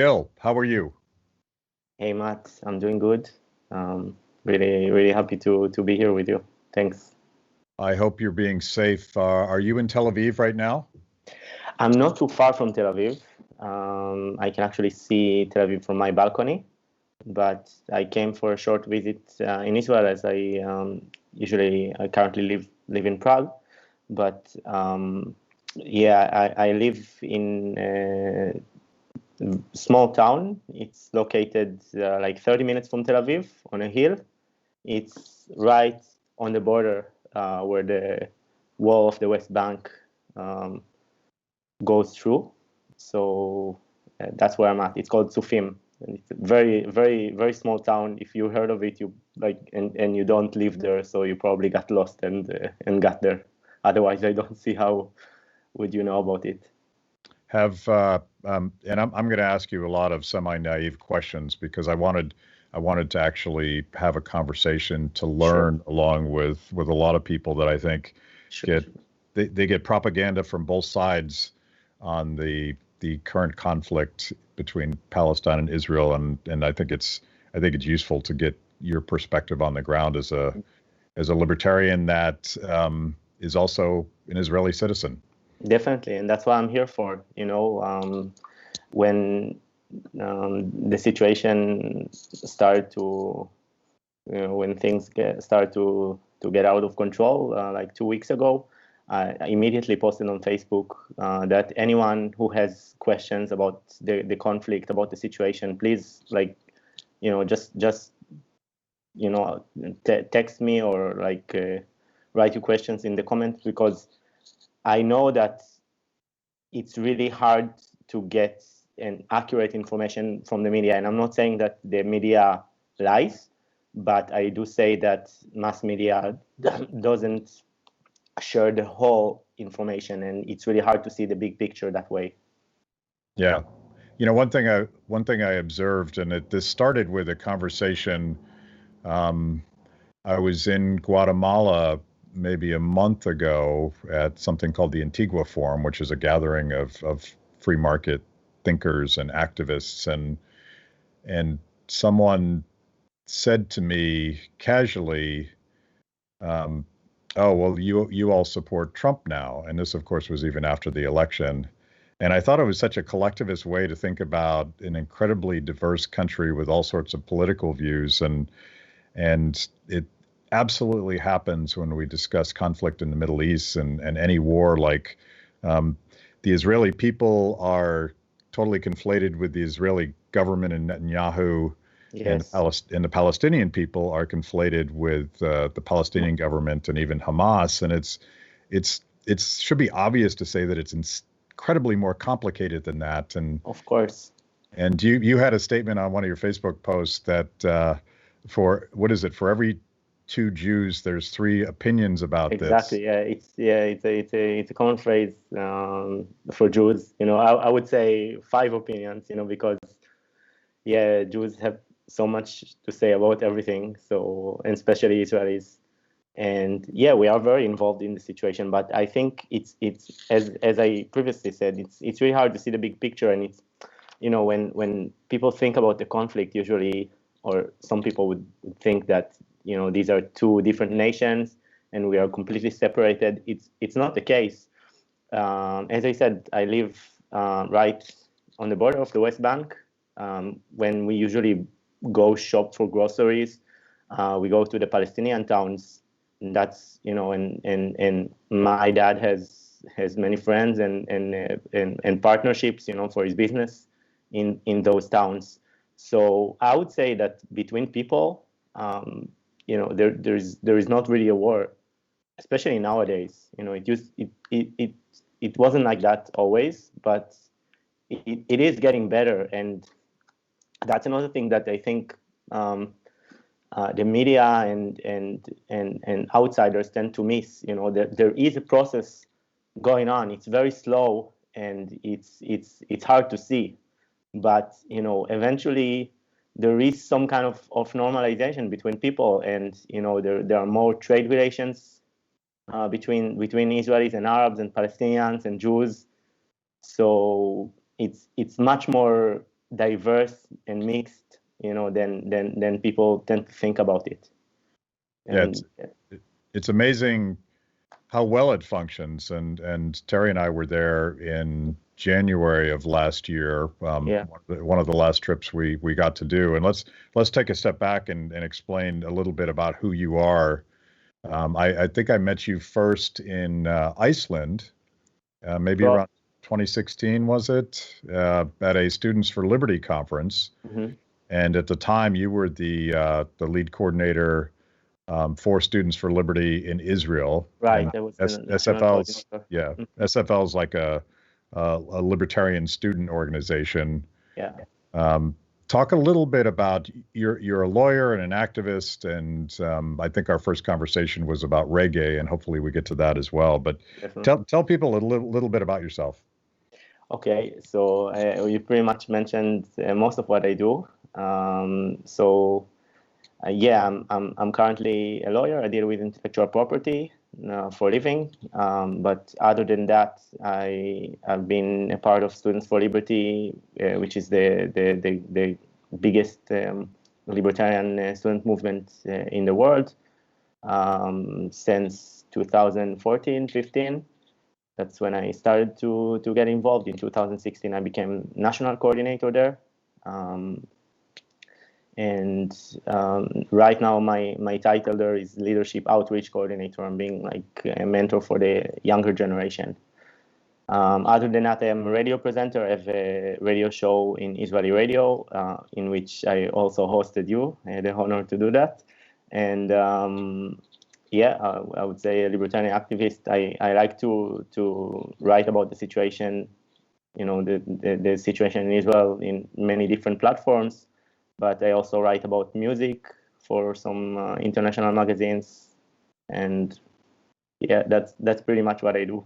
Gil, how are you? Hey Matt, I'm doing good. Really happy to be here with you. Thanks. I hope you're being safe. Are you in Tel Aviv right now? I'm not too far from Tel Aviv. I can actually see Tel Aviv from my balcony, but I came for a short visit in Israel as I currently live in Prague. But I live in a small town. It's located like 30 minutes from Tel Aviv on a hill. It's right on the border where the wall of the West Bank goes through. So that's where I'm at. It's called Sufim. And it's a very small town. If you heard of it, you and you don't live there, so you probably got lost and got there. Otherwise, I don't see how would you know about it. And I'm going to ask you a lot of semi-naive questions because I wanted to actually have a conversation to learn Sure. along with a lot of people that I think Sure. they get propaganda from both sides on the current conflict between Palestine and Israel, and I think it's useful to get your perspective on the ground as a libertarian that is also an Israeli citizen. Definitely, and that's what I'm here for. When the situation started to, when things start to get out of control, like 2 weeks ago, I immediately posted on Facebook that anyone who has questions about the conflict, about the situation, please, just text me or write your questions in the comments, because I know that it's really hard to get an accurate information from the media. And I'm not saying that the media lies, but I do say that mass media doesn't share the whole information, and it's really hard to see the big picture that way. Yeah. One thing I observed, and this started with a conversation. I was in Guatemala maybe a month ago at something called the Antigua Forum, which is a gathering of free market thinkers and activists, and someone said to me casually, "Oh, well, you all support Trump now," and this, of course, was even after the election. And I thought it was such a collectivist way to think about an incredibly diverse country with all sorts of political views, and it absolutely happens when we discuss conflict in the Middle East and any war. Like the Israeli people are totally conflated with the Israeli government and Netanyahu. Yes. And the Palestinian people are conflated with the Palestinian government and even Hamas. And it should be obvious to say that it's incredibly more complicated than that. And of course. And you had a statement on one of your Facebook posts that for every two Jews, there's three opinions about exactly. this. It's a common phrase for Jews. I would say 5 opinions. Because Jews have so much to say about everything. So, and especially Israelis. And we are very involved in the situation. But I think it's as I previously said, it's really hard to see the big picture. And it's when people think about the conflict, usually, or some people would think that these are two different nations and we are completely separated. It's not the case. As I said, I live right on the border of the West Bank. When we usually go shop for groceries, we go to the Palestinian towns. And that's and my dad has many friends and partnerships for his business in those towns. So I would say that between people, there is not really a war, especially nowadays. It wasn't like that always, but it is getting better. And that's another thing that I think the media and outsiders tend to miss. There is a process going on. It's very slow and it's hard to see, but eventually there is some kind of normalization between people, and there are more trade relations between Israelis and Arabs and Palestinians and Jews. So it's much more diverse and mixed, then people tend to think about it. And yeah, it's amazing how well it functions. And Terry and I were there in January of last year. One of the last trips we got to do. And let's take a step back and explain a little bit about who you are. I think I met you first in Iceland, maybe around 2016, was it? At a Students for Liberty conference. Mm-hmm. And at the time, you were the lead coordinator for Students for Liberty in Israel. Right. And that was SFL's, yeah, SFL's like a libertarian student organization. Yeah. Talk a little bit about you're a lawyer and an activist, and I think our first conversation was about reggae, and hopefully we get to that as well. But tell people a little bit about yourself. Okay, so you pretty much mentioned most of what I do. I'm currently a lawyer. I deal with intellectual property for a living. But other than that, I've been a part of Students for Liberty, which is the biggest libertarian student movement in the world since 2014-15. That's when I started to get involved. In 2016, I became national coordinator there. Right now, my title there is Leadership Outreach Coordinator. I'm being like a mentor for the younger generation. Other than that, I am a radio presenter. I have a radio show in Israeli radio, in which I also hosted you. I had the honor to do that. And I would say a libertarian activist. I like to write about the situation, the situation in Israel in many different platforms. But I also write about music for some international magazines, and that's pretty much what I do.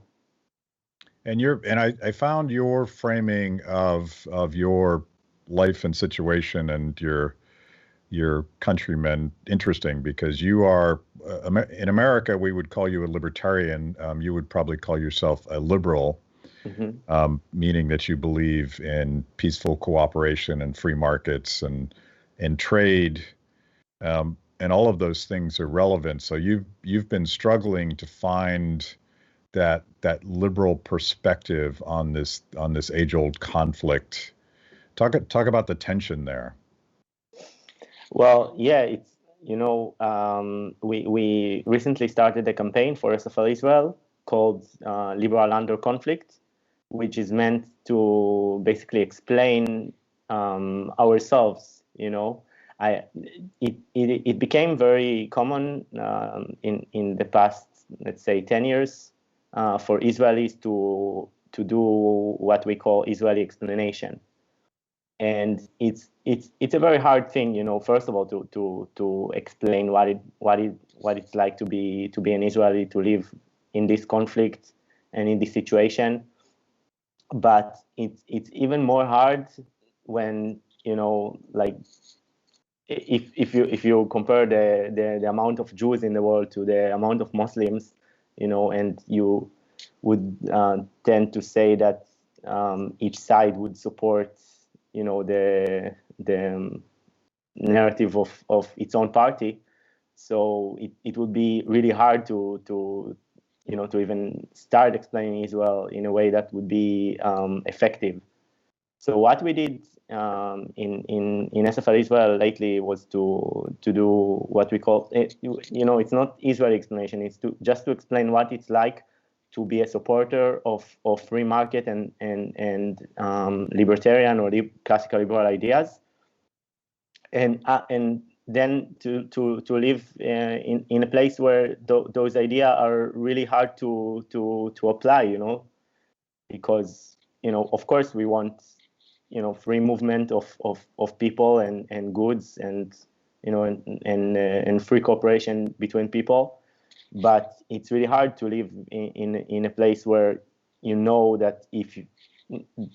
And I found your framing of your life and situation and your countrymen interesting, because you are in America we would call you a libertarian. You would probably call yourself a liberal. Mm-hmm. Meaning that you believe in peaceful cooperation and free markets and trade, and all of those things are relevant. So you've been struggling to find that liberal perspective on this age-old conflict. Talk about the tension there. Well, yeah, it's we recently started a campaign for SFL Israel called Liberal Under Conflict, which is meant to basically explain ourselves. It became very common in the past, let's say, 10 years for Israelis to do what we call Israeli explanation, and it's a very hard thing, First of all, to explain what it's like to be an Israeli, to live in this conflict and in this situation. But it's even more hard when like if you compare the amount of Jews in the world to the amount of Muslims, and you would tend to say that each side would support the narrative of its own party. So it would be really hard to even start explaining Israel in a way that would be effective. So what we did in SFL Israel lately was to do what we call it's not Israeli explanation. It's just to explain what it's like to be a supporter of free market and libertarian or classical liberal ideas, and then to live in a place where those ideas are really hard to apply, because of course we want free movement of people and goods and and free cooperation between people. But it's really hard to live in a place where that if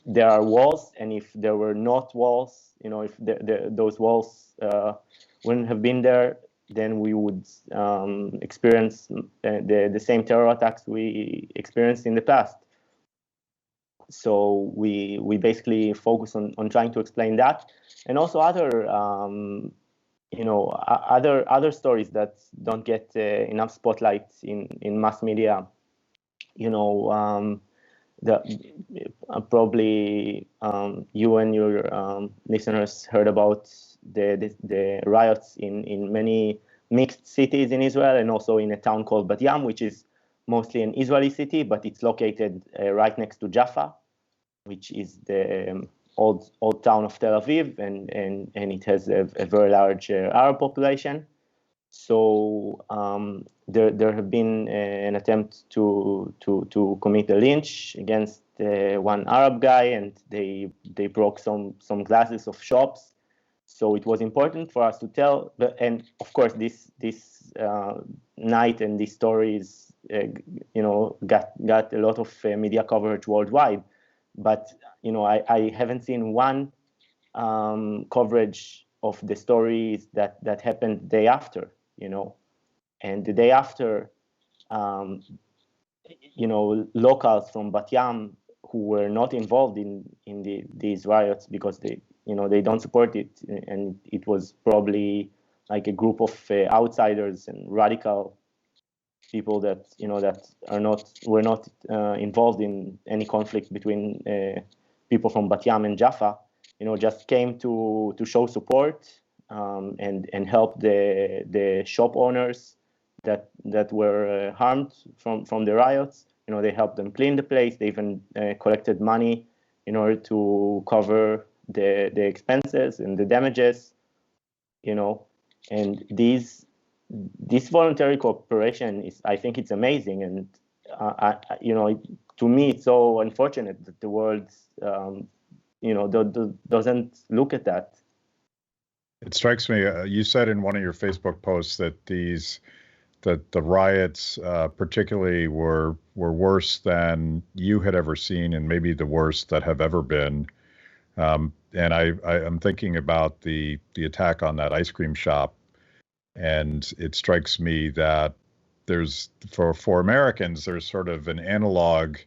there are walls, and if there were not walls, if those walls wouldn't have been there, then we would experience the same terror attacks we experienced in the past. So we basically focus on trying to explain that, and also other other stories that don't get enough spotlight in mass media. Probably you and your listeners heard about the riots in many mixed cities in Israel, and also in a town called Bat Yam, which is mostly an Israeli city, but it's located right next to Jaffa, which is the old town of Tel Aviv, and it has a very large Arab population. So there have been an attempt to commit a lynch against one Arab guy, and they broke some glasses of shops. So it was important for us to tell, and of course this night and these stories got a lot of media coverage worldwide. But I haven't seen one coverage of the stories that happened the day after. And the day after, locals from Bat Yam who were not involved in these riots because they don't support it, and it was probably like a group of outsiders and radical people that were not involved in any conflict between people from Bat Yam and Jaffa, just came to show support and help the shop owners that were harmed from the riots. They helped them clean the place. They even collected money in order to cover the expenses and the damages. And this voluntary cooperation I think it's amazing, and to me it's so unfortunate that the world doesn't look at that. It strikes me, you said in one of your Facebook posts that the riots particularly were worse than you had ever seen, and maybe the worst that have ever been. And I'm thinking about the attack on that ice cream shop, and it strikes me that there's for Americans, there's sort of an analog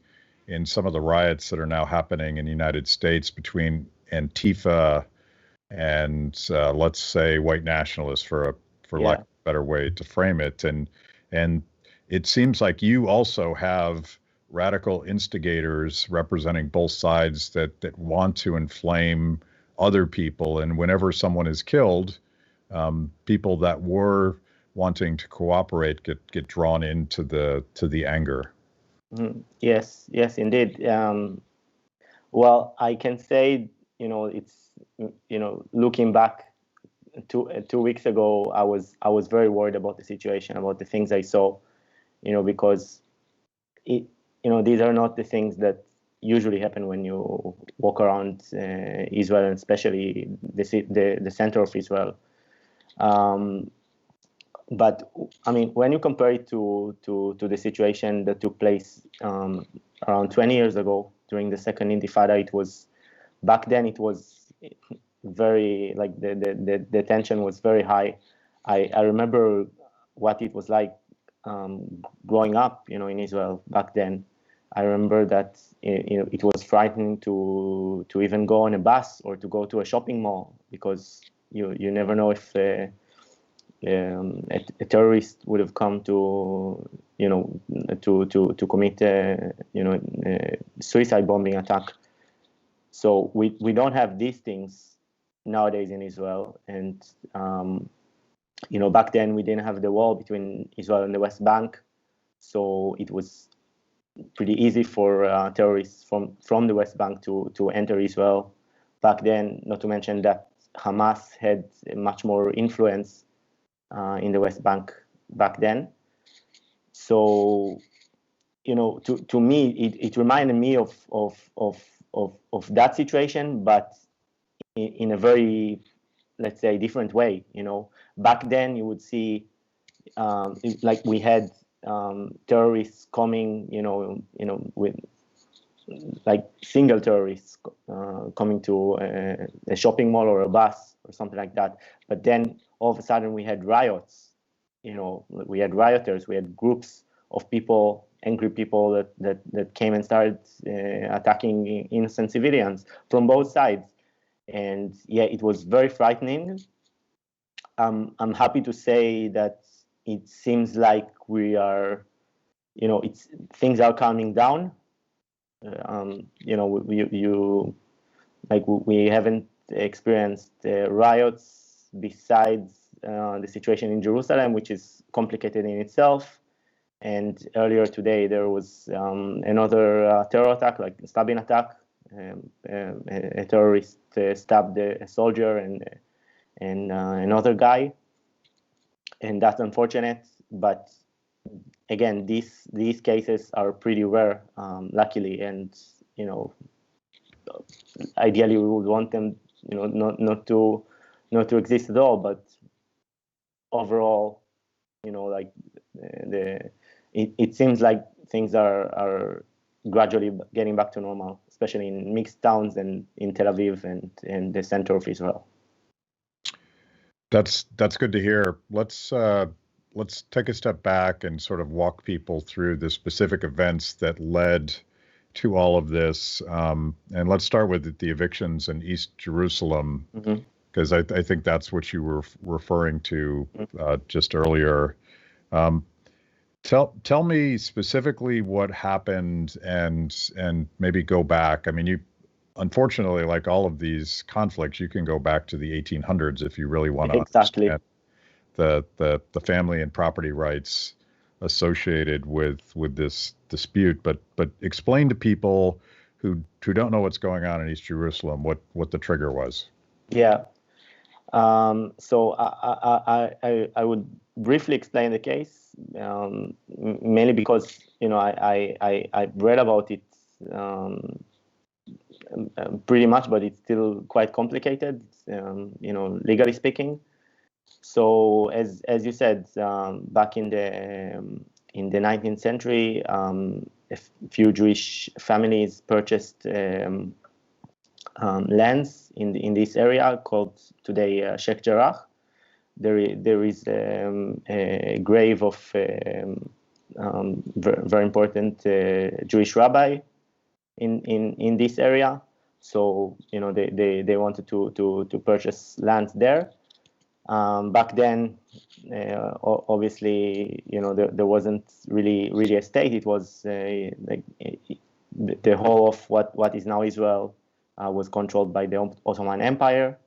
in some of the riots that are now happening in the United States between Antifa and let's say white nationalists, for lack of a better way to frame it. And it seems like you also have radical instigators representing both sides that want to inflame other people. And whenever someone is killed, people that were wanting to cooperate get drawn into the anger. Mm-hmm. Yes, indeed. Well, I can say, it's, looking back 2 weeks ago, I was very worried about the situation, about the things I saw, because these are not the things that usually happen when you walk around Israel, and especially the center of Israel. But I mean, when you compare it to the situation that took place around 20 years ago during the second Intifada, back then it was very, like, the tension was very high. I remember what it was like growing up, in Israel back then. I remember that it was frightening to even go on a bus or to go to a shopping mall, because you never know if a terrorist would have come to commit a suicide bombing attack. So we don't have these things nowadays in Israel, and back then we didn't have the wall between Israel and the West Bank, so it was pretty easy for terrorists from the West Bank to enter Israel back then. Not to mention that Hamas had much more influence in the West Bank back then. So, to me, it reminded me of that situation, but in a very, let's say, different way. Back then you would see, like, we had terrorists coming, with, like, single terrorists coming to a shopping mall or a bus or something like that. But then all of a sudden we had riots. We had rioters, we had groups of people angry people that came and started attacking innocent civilians from both sides. And yeah, it was very frightening. I'm happy to say that it seems like we are, things are calming down. We haven't experienced riots besides the situation in Jerusalem, which is complicated in itself. And earlier today, there was another terror attack, like a stabbing attack. A terrorist stabbed a soldier and another guy, and that's unfortunate. But again, these cases are pretty rare, luckily, and ideally we would want them, not to exist at all. But overall, it seems like things are gradually getting back to normal, especially in mixed towns and in Tel Aviv and the center of Israel. That's good to hear. Let's take a step back and sort of walk people through the specific events that led to all of this. And let's start with the evictions in East Jerusalem, because I think that's what you were referring to just earlier. Tell me specifically what happened and maybe go back. I mean, unfortunately, like all of these conflicts, you can go back to the 1800s if you really want to understand the family and property rights associated with this dispute. But explain to people who don't know what's going on in East Jerusalem what the trigger was. Yeah. So I would briefly explain the case, mainly because I read about it pretty much, but it's still quite complicated, legally speaking. So as you said, back in the 19th century, a few Jewish families purchased lands in this area called today Sheikh Jarrah. There is a grave of very important Jewish rabbi in this area. So they wanted to purchase land there. Back then, obviously, there wasn't really a state. It was like the whole of what is now Israel was controlled by the Ottoman Empire.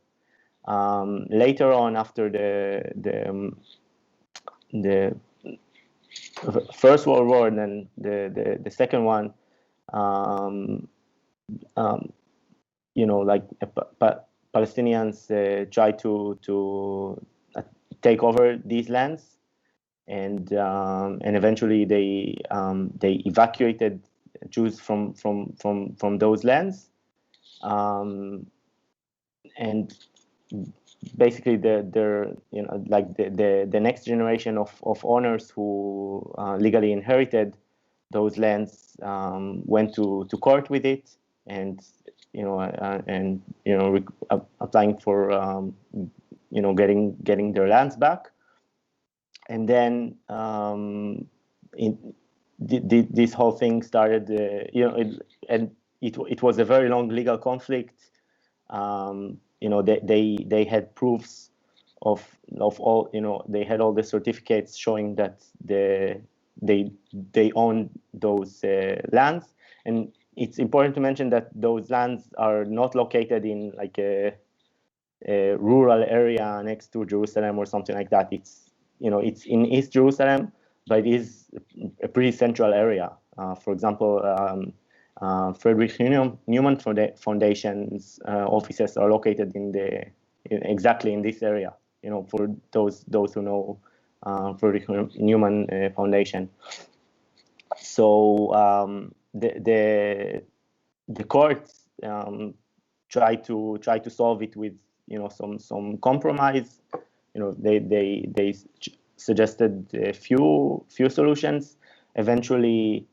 Later on, after the First World War and then the second one, Palestinians tried to take over these lands, and eventually they evacuated Jews from those lands, and basically the next generation of owners who legally inherited those lands went to court with it, and applying for getting their lands back. And then this whole thing started. It was a very long legal conflict. They had proofs of all. They had all the certificates showing that they own those lands. And it's important to mention that those lands are not located in like a rural area next to Jerusalem or something like that. It's in East Jerusalem, but it is a pretty central area. For example, Friedrich Neumann Foundation's offices are located exactly in this area. For those who know Friedrich Neumann Foundation. So the courts try to solve it with some compromise. They suggested a few solutions. Eventually,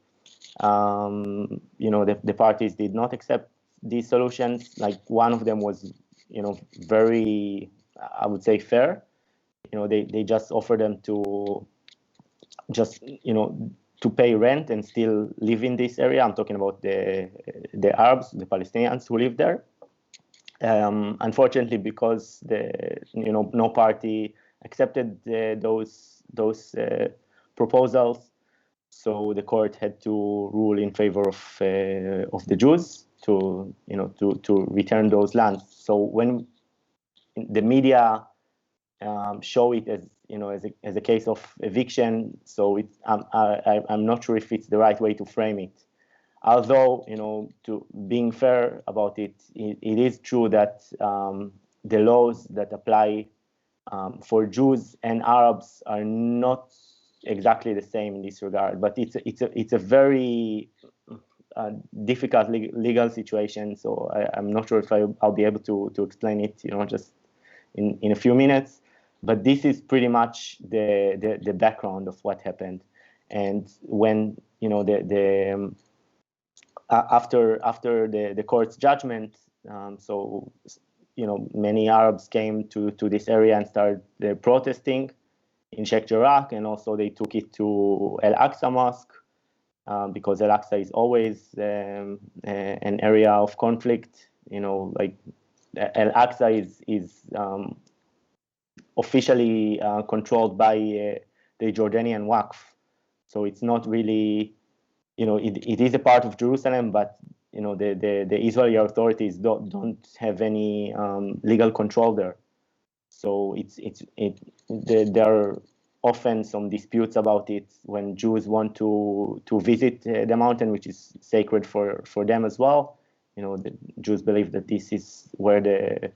the parties did not accept these solutions. Like one of them was very, I would say, fair. They just offered them to just to pay rent and still live in this area. I'm talking about the Arabs, the Palestinians who live there. Unfortunately, because no party accepted those proposals, so the court had to rule in favor of the Jews to return those lands. So when the media show it as a case of eviction, so I'm not sure if it's the right way to frame it. Although, to being fair about it, it is true that the laws that apply for Jews and Arabs are not exactly the same in this regard. But it's a very difficult legal situation. So I'm not sure if I'll be able to explain it, just in a few minutes. But this is pretty much the background of what happened. And when after the court's judgment, so many Arabs came to this area and started protesting in Sheikh Jarrah, and also they took it to Al-Aqsa Mosque because Al-Aqsa is always an area of conflict. Like Al-Aqsa is officially controlled by the Jordanian Waqf, so it's not really. It is a part of Jerusalem, but the Israeli authorities don't have any legal control there. So there are often some disputes about it when Jews want to visit the mountain, which is sacred for them as well. The Jews believe that this is where the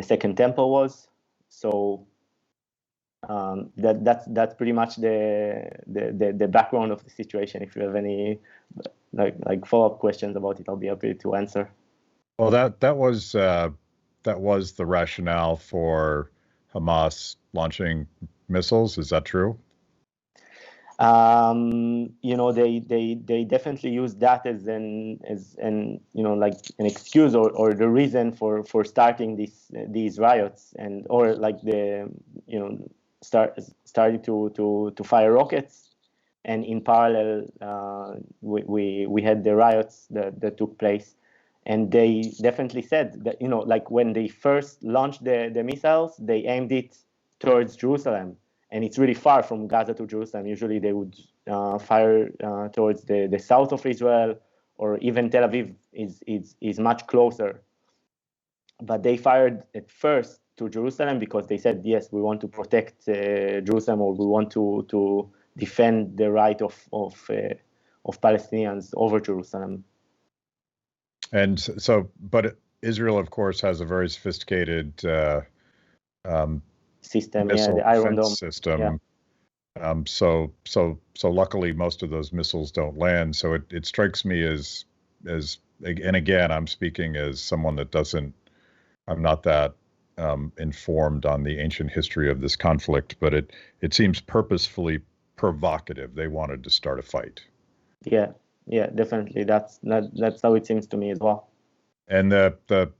second temple was. So that's pretty much the background of the situation. If you have any like follow-up questions about it, I'll be happy to answer. Well, that was the rationale for Hamas launching missiles. Is that true? They definitely use that as an like an excuse or the reason for starting these riots, and or like starting to fire rockets, and in parallel we had the riots that took place. And they definitely said that like when they first launched the missiles, they aimed it towards Jerusalem, and it's really far from Gaza to Jerusalem. Usually they would fire towards the south of Israel, or even Tel Aviv is much closer. But they fired at first to Jerusalem because they said, yes, we want to protect Jerusalem, or we want to defend the right of Palestinians over Jerusalem. And so, but Israel, of course, has a very sophisticated system, missile the Iron Dome system. Yeah. So luckily, most of those missiles don't land. So it strikes me as, and again, I'm speaking as someone that I'm not that informed on the ancient history of this conflict, but it seems purposefully provocative. They wanted to start a fight. Yeah, definitely. That's how it seems to me as well. And the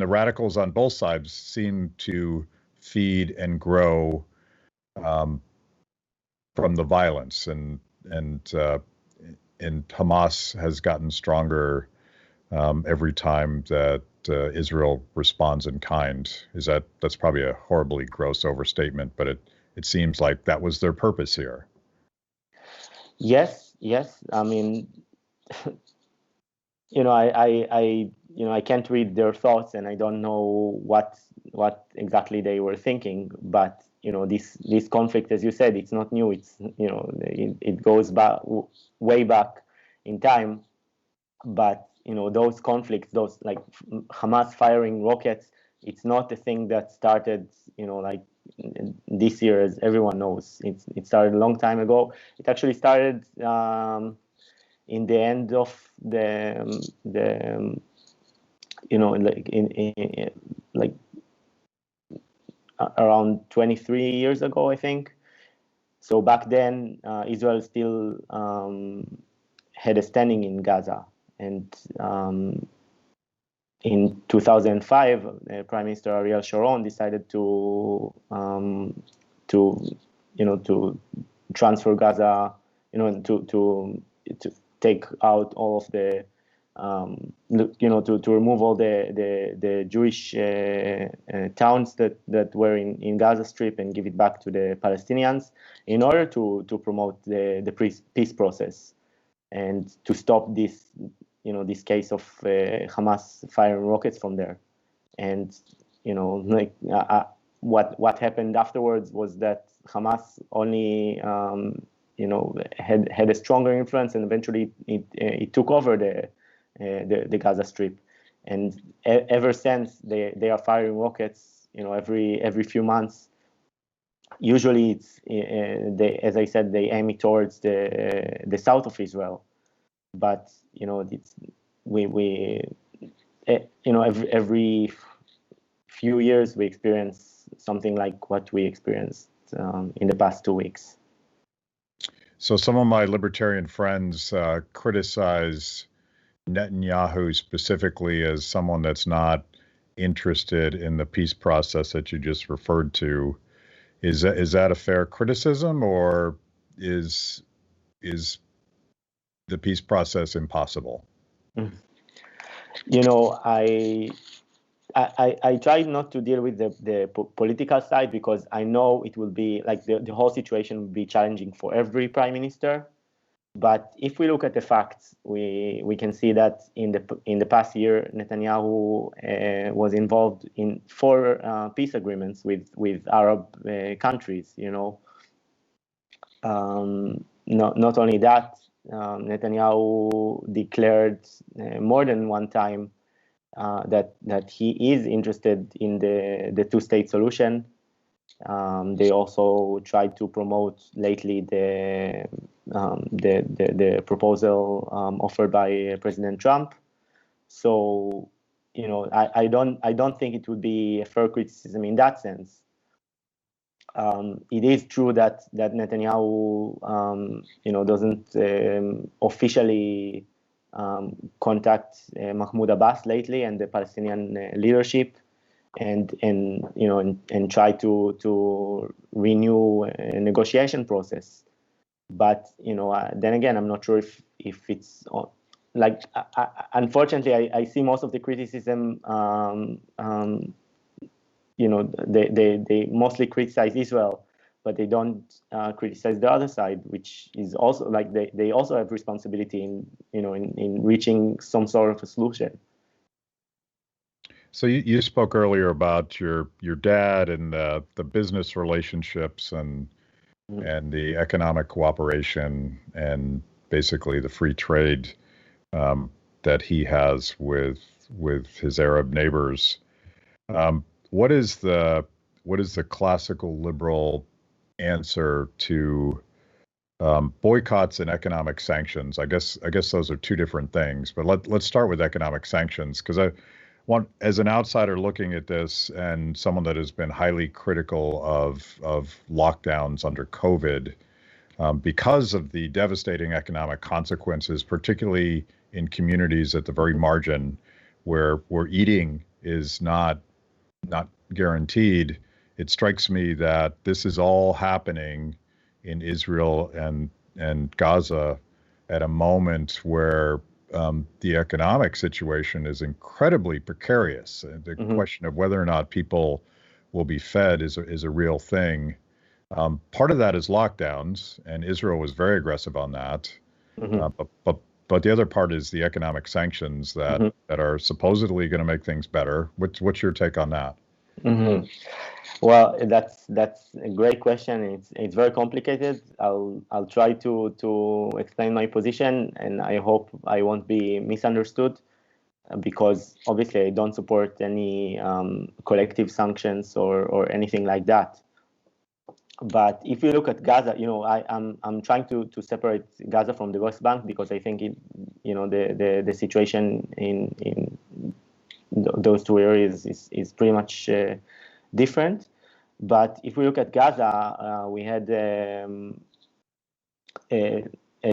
radicals on both sides seem to feed and grow from the violence, and Hamas has gotten stronger every time that Israel responds in kind. That's probably a horribly gross overstatement, but it seems like that was their purpose here. Yes. I mean, I can't read their thoughts, and I don't know what exactly they were thinking. But this conflict, as you said, it's not new. It's it goes way back in time. But those conflicts, those like Hamas firing rockets, it's not a thing that started like this year, as everyone knows. It started a long time ago. It actually started in the end of like around 23 years ago, I think. So back then, Israel still had a standing in Gaza, and in 2005, Prime Minister Ariel Sharon decided to transfer Gaza to take out all of the to remove all the Jewish towns that were in Gaza Strip and give it back to the Palestinians in order to promote the peace process and to stop this case of Hamas firing rockets from there. And what happened afterwards was that Hamas only had a stronger influence, and eventually it took over the Gaza Strip. And ever since they are firing rockets every few months. Usually it's as I said, they aim it towards the south of Israel, but every few years we experience something like what we experienced in the past 2 weeks. So some of my libertarian friends criticize Netanyahu specifically as someone that's not interested in the peace process that you just referred to. Is that a fair criticism, or is the peace process impossible? I try not to deal with the political side, because I know it will be like the whole situation will be challenging for every prime minister. But if we look at the facts, we can see that in the past year, Netanyahu was involved in 4 peace agreements with Arab countries. Not only that, Netanyahu declared more than one time that he is interested in the two-state solution. They also tried to promote lately the proposal offered by President Trump. So, I don't think it would be a fair criticism in that sense. It is true that Netanyahu, doesn't officially contact Mahmoud Abbas lately and the Palestinian leadership, and try to renew a negotiation process. But then again, I'm not sure if it's like. Unfortunately, I see most of the criticism. They mostly criticize Israel, but they don't criticize the other side, which is also like they also have responsibility in reaching some sort of a solution. So you spoke earlier about your dad and the business relationships and the economic cooperation and basically the free trade that he has with his Arab neighbors. What is the classical liberal answer to boycotts and economic sanctions? I guess those are two different things, but let's start with economic sanctions, because I want, as an outsider looking at this and someone that has been highly critical of lockdowns under COVID, because of the devastating economic consequences, particularly in communities at the very margin where eating is not guaranteed. It strikes me that this is all happening in Israel and Gaza at a moment where the economic situation is incredibly precarious. The question of whether or not people will be fed is a real thing. Part of that is lockdowns, and Israel was very aggressive on that. But the other part is the economic sanctions that are supposedly going to make things better. What's your take on that? Well, that's a great question. It's very complicated. I'll try to explain my position, and I hope I won't be misunderstood, because obviously I don't support any collective sanctions or anything like that. But if you look at Gaza, I'm trying to separate Gaza from the West Bank, because I think the situation in those two areas is pretty much different. But if we look at Gaza, we had a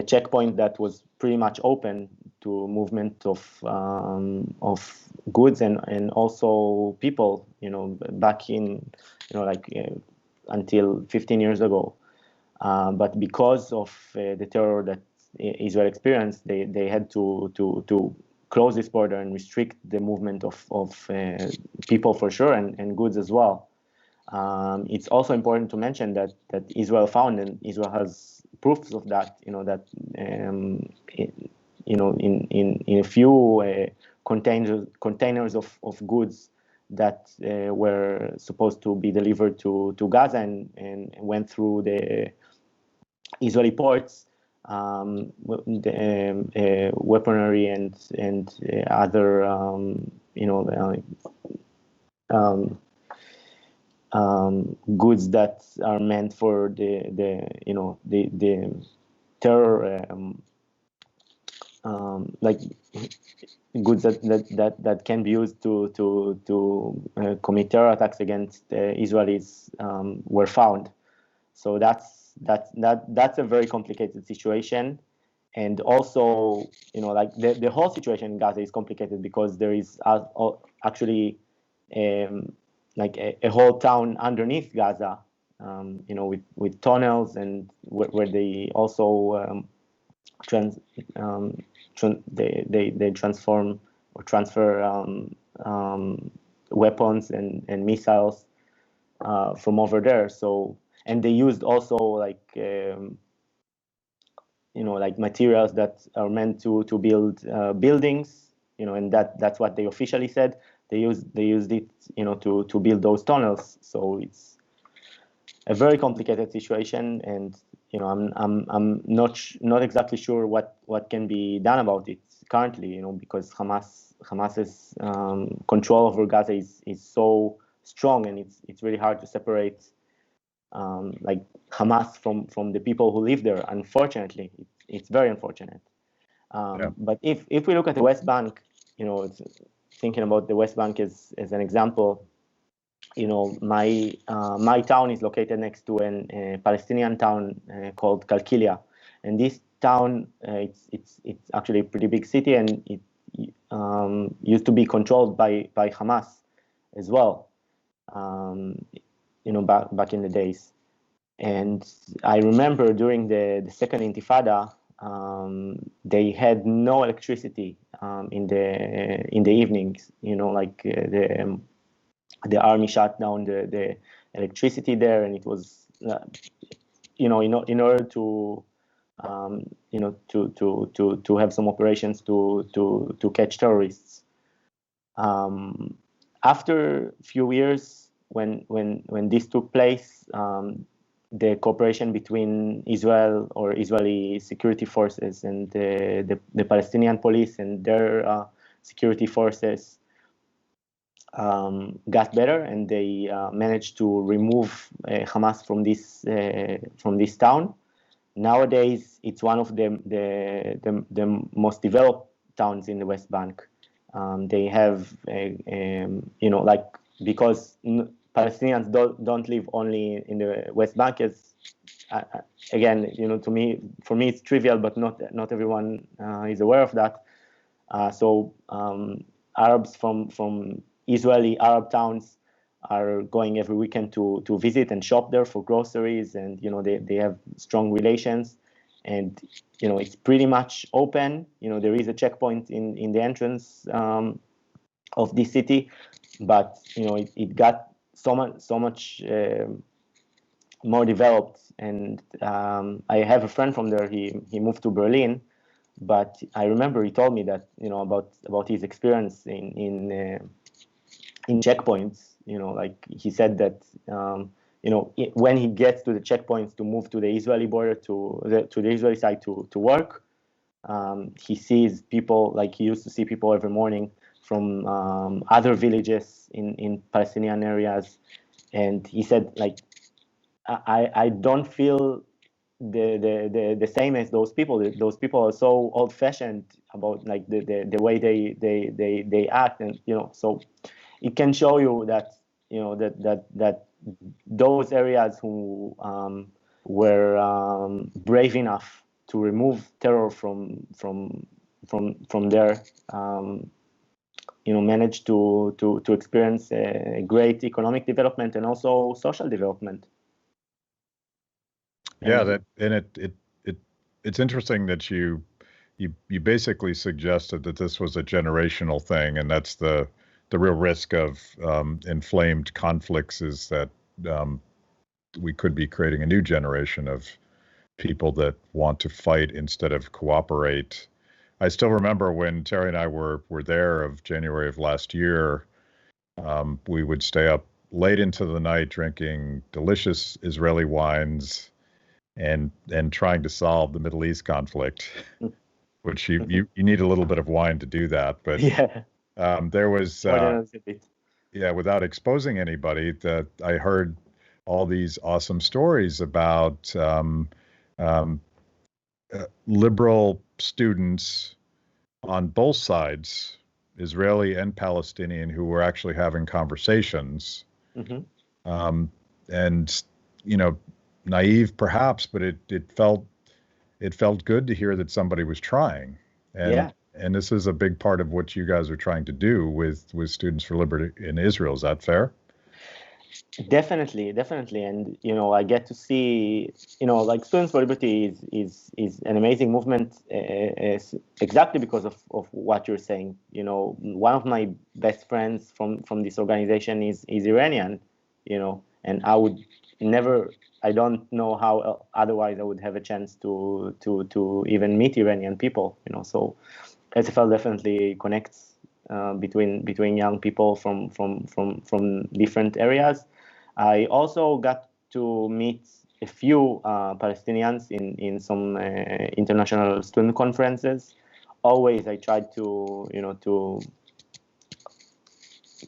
checkpoint that was pretty much open to movement of goods and also people, back in until 15 years ago. But because of the terror that Israel experienced, they had to close this border and restrict the movement of people for sure, and goods as well. It's also important to mention that Israel found, and Israel has proofs of that, in a few containers of goods that were supposed to be delivered to Gaza and went through the Israeli ports, weaponry and other goods that are meant for the terror, like goods that can be used to commit terror attacks against Israelis were found. So that's a very complicated situation, and also like the whole situation in Gaza is complicated because there is actually like a whole town underneath Gaza, with tunnels, and where they also they transform or transfer weapons and missiles from over there. So, and they used also like like materials that are meant to build buildings, and that's what they officially said. They used it to build those tunnels. So it's a very complicated situation, and I'm not exactly sure what can be done about it currently, because Hamas's control over Gaza is so strong, and it's really hard to separate like Hamas from the people who live there. Unfortunately, it's very unfortunate. But if we look at the West Bank, thinking about the West Bank as an example, my town is located next to a Palestinian town called Qalqilia, and this town it's actually a pretty big city, and it used to be controlled by Hamas as well, back in the days. And I remember during the second Intifada, they had no electricity in the evenings. Like the army shut down the electricity there, and it was in order to to have some operations to catch terrorists. After a few years, when this took place, the cooperation between Israel or Israeli security forces and the Palestinian police and their security forces got better, and they managed to remove Hamas from this town. Nowadays, it's one of the most developed towns in the West Bank. They have like, because Palestinians don't live only in the West Bank, as again, for me it's trivial, but not everyone is aware of that. So Arabs from Israeli Arab towns are going every weekend to visit and shop there for groceries, and they have strong relations, and it's pretty much open. There is a checkpoint in the entrance of this city, but it got so much more developed. And I have a friend from there. He moved to Berlin, but I remember he told me that about his experience in checkpoints. Like he said that when he gets to the checkpoints to move to the Israeli border to the Israeli side to work, he sees people, like he used to see people every morning from other villages in Palestinian areas, and he said, like, I don't feel the same as those people. Those people are so old-fashioned about like the way they act, and so it can show you that that those areas who were brave enough to remove terror from there managed to experience a great economic development and also social development. Yeah, And that and it's interesting that you basically suggested that this was a generational thing, and that's the real risk of inflamed conflicts is that um, we could be creating a new generation of people that want to fight instead of cooperate. I still remember when Terry and I were there of January of last year. We would stay up late into the night drinking delicious Israeli wines and trying to solve the Middle East conflict, which you need a little bit of wine to do that. But yeah, there was more than a bit. yeah, without exposing anybody, that I heard all these awesome stories about um, liberal students on both sides, Israeli and Palestinian, who were actually having conversations. Hmm. And you know, naive perhaps, but it felt good to hear that somebody was trying. Yeah. And this is a big part of what you guys are trying to do with Students for Liberty in Israel. Is that fair? Definitely, definitely, and I get to see, like Students for Liberty is an amazing movement, exactly because of what you're saying. One of my best friends from this organization is Iranian, and I don't know how otherwise I would have a chance to even meet Iranian people. So SFL definitely connects between young people from different areas. I also got to meet a few Palestinians in some international student conferences. Always, I tried to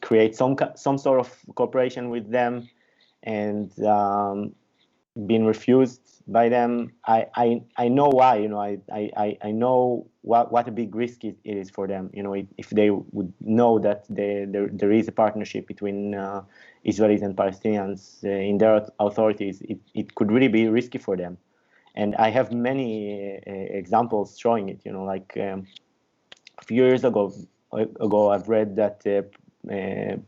create some sort of cooperation with them, and been refused by them. I know why. I know what a big risk it is for them. If they would know that there is a partnership between Israelis and Palestinians in their authorities, it could really be risky for them. And I have many examples showing it. Like a few years ago, I've read that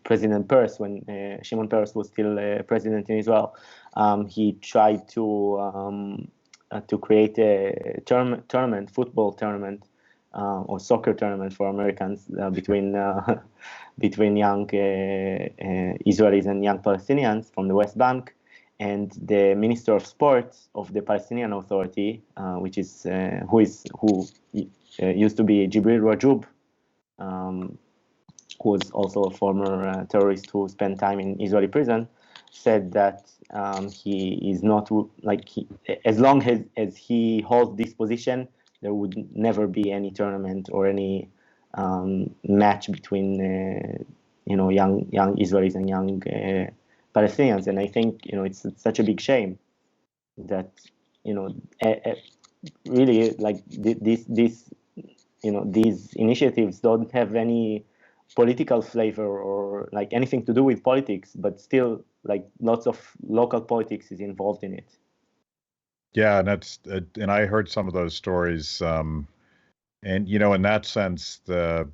President Peres, when Shimon Peres was still president in Israel, he tried to create a tournament, football tournament, or soccer tournament for Americans between young Israelis and young Palestinians from the West Bank. And the Minister of Sports of the Palestinian Authority, which is who used to be Jibril Rajoub, who was also a former terrorist who spent time in Israeli prison, said that he is not as long as he holds this position, there would never be any tournament or any match between young Israelis and young Palestinians. And I think it's such a big shame that really, like these these initiatives don't have any political flavor or like anything to do with politics, but still like lots of local politics is involved in it. Yeah, and I heard some of those stories. And in that sense, the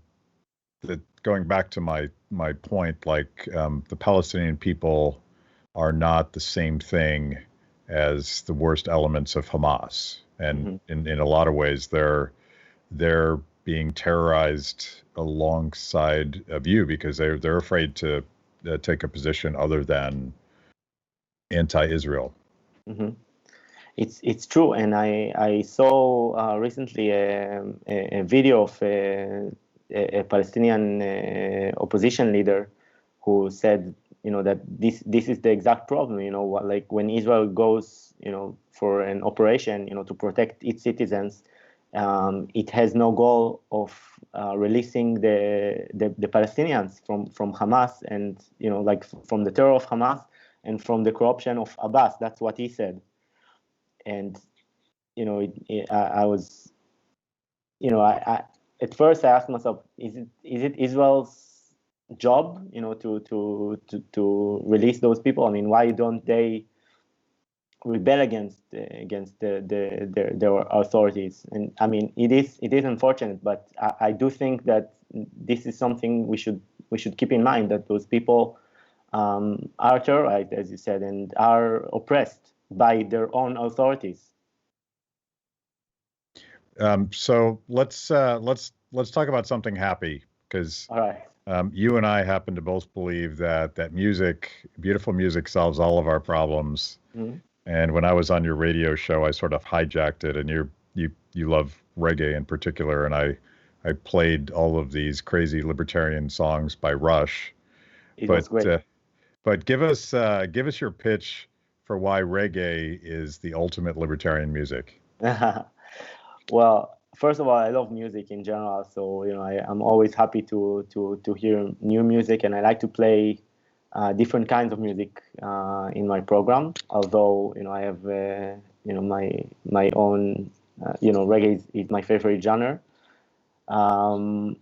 going back to my point, like the Palestinian people are not the same thing as the worst elements of Hamas, and in a lot of ways, they're being terrorized alongside of you because they're afraid to take a position other than anti-Israel. Mm-hmm. It's true, and I saw recently a video of a Palestinian opposition leader who said that this is the exact problem. Like when Israel goes for an operation to protect its citizens, it has no goal of releasing the Palestinians from Hamas and like from the terror of Hamas and from the corruption of Abbas. That's what he said. And I was I at first I asked myself, is it Israel's job to release those people? I mean, why don't they rebel against their authorities? And I mean, it is unfortunate, but I do think that this is something we should keep in mind, that those people are terrorized, as you said, and are oppressed. by their own authorities. So let's talk about something happy, because All right. you and I happen to both believe that music, beautiful music, solves all of our problems. Mhm. And when I was on your radio show, I sort of hijacked it, and you love reggae in particular, and I played all of these crazy libertarian songs by Rush. It was But great. but give us your pitch for why reggae is the ultimate libertarian music. Well, first of all, I love music in general, so I'm always happy to hear new music, and I like to play different kinds of music in my program. Although I have my own reggae is my favorite genre. Um,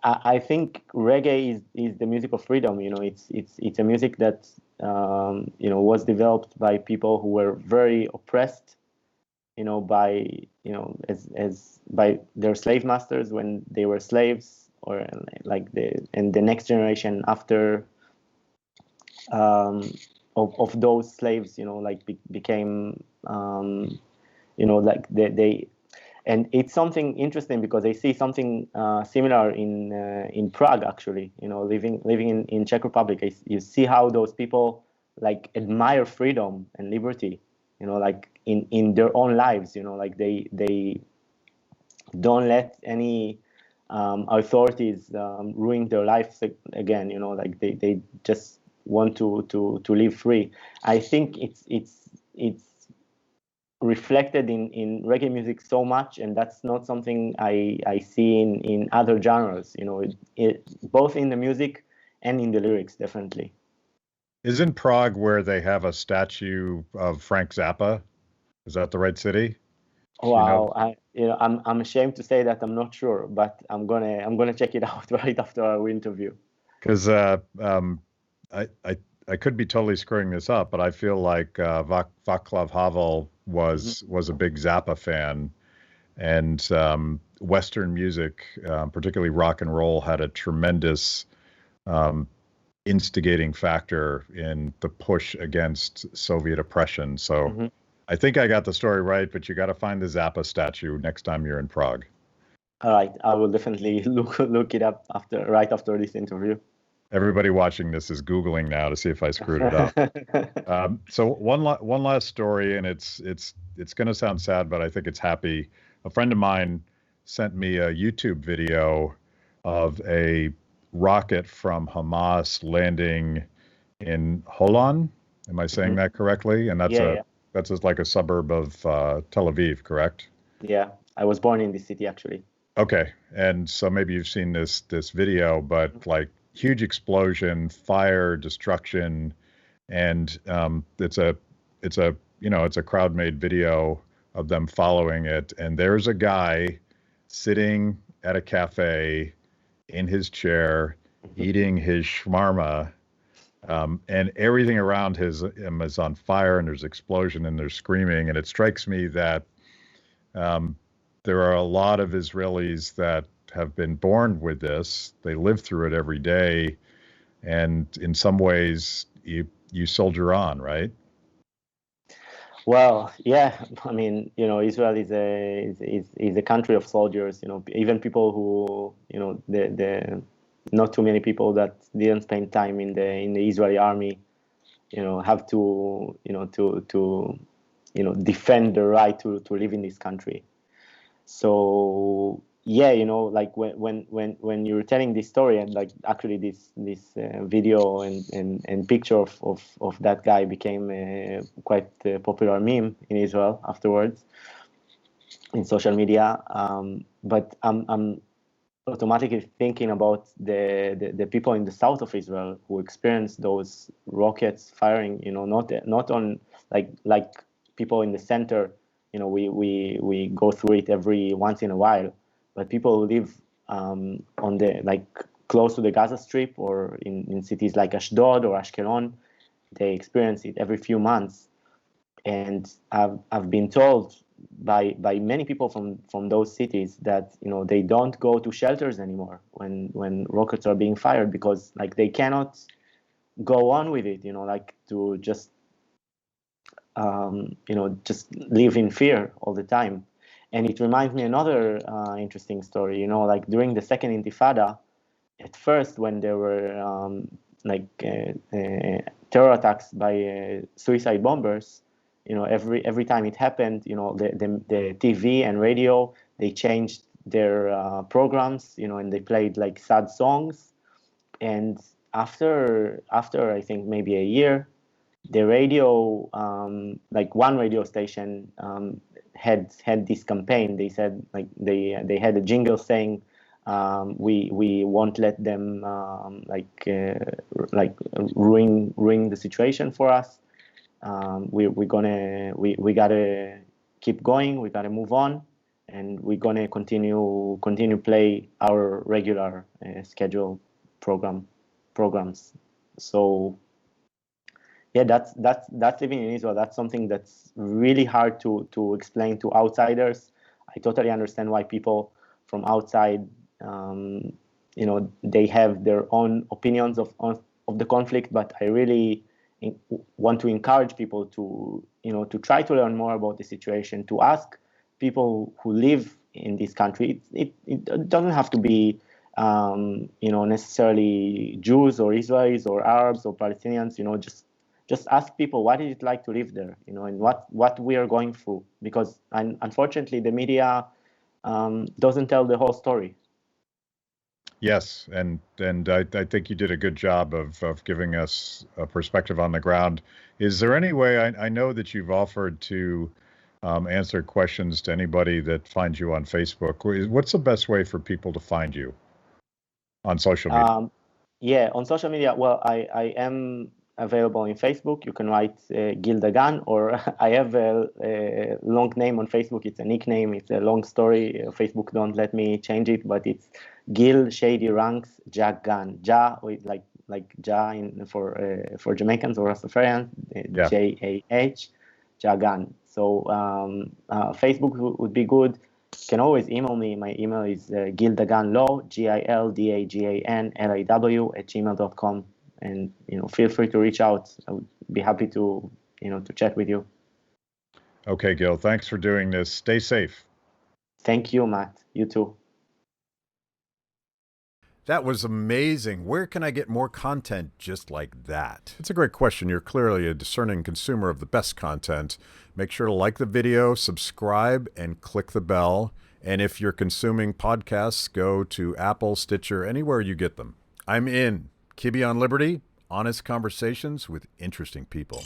I think reggae is the music of freedom. It's a music that was developed by people who were very oppressed, by as by their slave masters when they were slaves, or like the next generation after of those slaves, like became like they and it's something interesting because I see something similar in Prague, actually. Living in Czech Republic, you see how those people like admire freedom and liberty, like in their own lives. Like they don't let any authorities ruin their lives again. Like they just want to live free. I think it's reflected in reggae music so much, and that's not something I see in other genres. Both in the music and in the lyrics, definitely. Isn't Prague where they have a statue of Frank Zappa? Is that the right city? Do you know? Wow, I'm ashamed to say that I'm not sure, but I'm gonna check it out right after our interview. Because I could be totally screwing this up, but I feel like Václav Havel Mhm. was a big Zappa fan, and Western music, particularly rock and roll, had a tremendous um, instigating factor in the push against Soviet oppression. So Mhm. I think I got the story right, but you got to find the Zappa statue next time you're in Prague. All right, I will definitely look it up right after this interview. Everybody watching this is Googling now to see if I screwed it up. So one last story, and it's going to sound sad, but I think it's happy. A friend of mine sent me a YouTube video of a rocket from Hamas landing in Holon. Am I saying Mhm. that correctly? And Yeah, yeah, that's just like a suburb of Tel Aviv, correct? yeah. I was born in this city, actually. Okay. And so maybe you've seen this video, but like huge explosion, fire, destruction, and it's a it's a crowd made video of them following it, and there's a guy sitting at a cafe in his chair eating his shawarma, and everything around him is on fire, and there's explosion, and there's screaming, and it strikes me that um, there are a lot of Israelis that have been born with this. They live through it every day, and in some ways, you soldier on, right? Well, yeah. I mean, Israel is a country of soldiers. Even people who, the not too many people that didn't spend time in the Israeli army, have to, defend the right to live in this country. So yeah, like when you're telling this story, and like actually this video and picture of that guy became quite a popular meme in Israel afterwards in social media. But I'm automatically thinking about the people in the south of Israel who experienced those rockets firing. Not on like people in the center. We go through it every once in a while, but people who live on the like close to the Gaza Strip or in cities like Ashdod or Ashkelon, they experience it every few months. And I've been told by many people from those cities that they don't go to shelters anymore when rockets are being fired, because like they cannot go on with it, like to just just live in fear all the time. And it reminds me another interesting story. Like during the second Intifada, at first when there were terror attacks by suicide bombers, every time it happened, the TV and radio, they changed their programs, and they played like sad songs. And after I think maybe a year, the radio, like one radio station, had this campaign. They said like they had a jingle saying, we won't let them ruin the situation for us. We gotta keep going. We gotta move on, and we're gonna continue play our regular schedule programs. So yeah, that's living in Israel. That's something that's really hard to explain to outsiders. I totally understand why people from outside, they have their own opinions of the conflict, but I really want to encourage people to try to learn more about the situation, to ask people who live in this country. It doesn't have to be necessarily Jews or Israelis or Arabs or Palestinians. Just ask people what is it like to live there, and what we are going through, because unfortunately the media doesn't tell the whole story. Yes, and I think you did a good job of giving us a perspective on the ground. Is there any way, I know that you've offered to answer questions to anybody that finds you on Facebook. What's the best way for people to find you on social media? Yeah, on social media, well, I am available in Facebook. You can write Gil Dagan, or I have a long name on Facebook. It's a nickname. It's a long story. Facebook don't let me change it, but it's Gil Shady Ranks Dagan. Like Ja for Jamaicans or Rastafarians. Yeah. Jah Dagan. So Facebook would be good. You can always email me. My email is gildaganlaw, GILDAGANLAW @gmail.com. And feel free to reach out. I would be happy to chat with you. Okay, Gil, thanks for doing this. Stay safe. Thank you, Matt. You too. That was amazing. Where can I get more content just like that? It's a great question. You're clearly a discerning consumer of the best content. Make sure to like the video, subscribe, and click the bell. And if you're consuming podcasts, go to Apple, Stitcher, anywhere you get them. I'm in. Kibbe on Liberty, honest conversations with interesting people.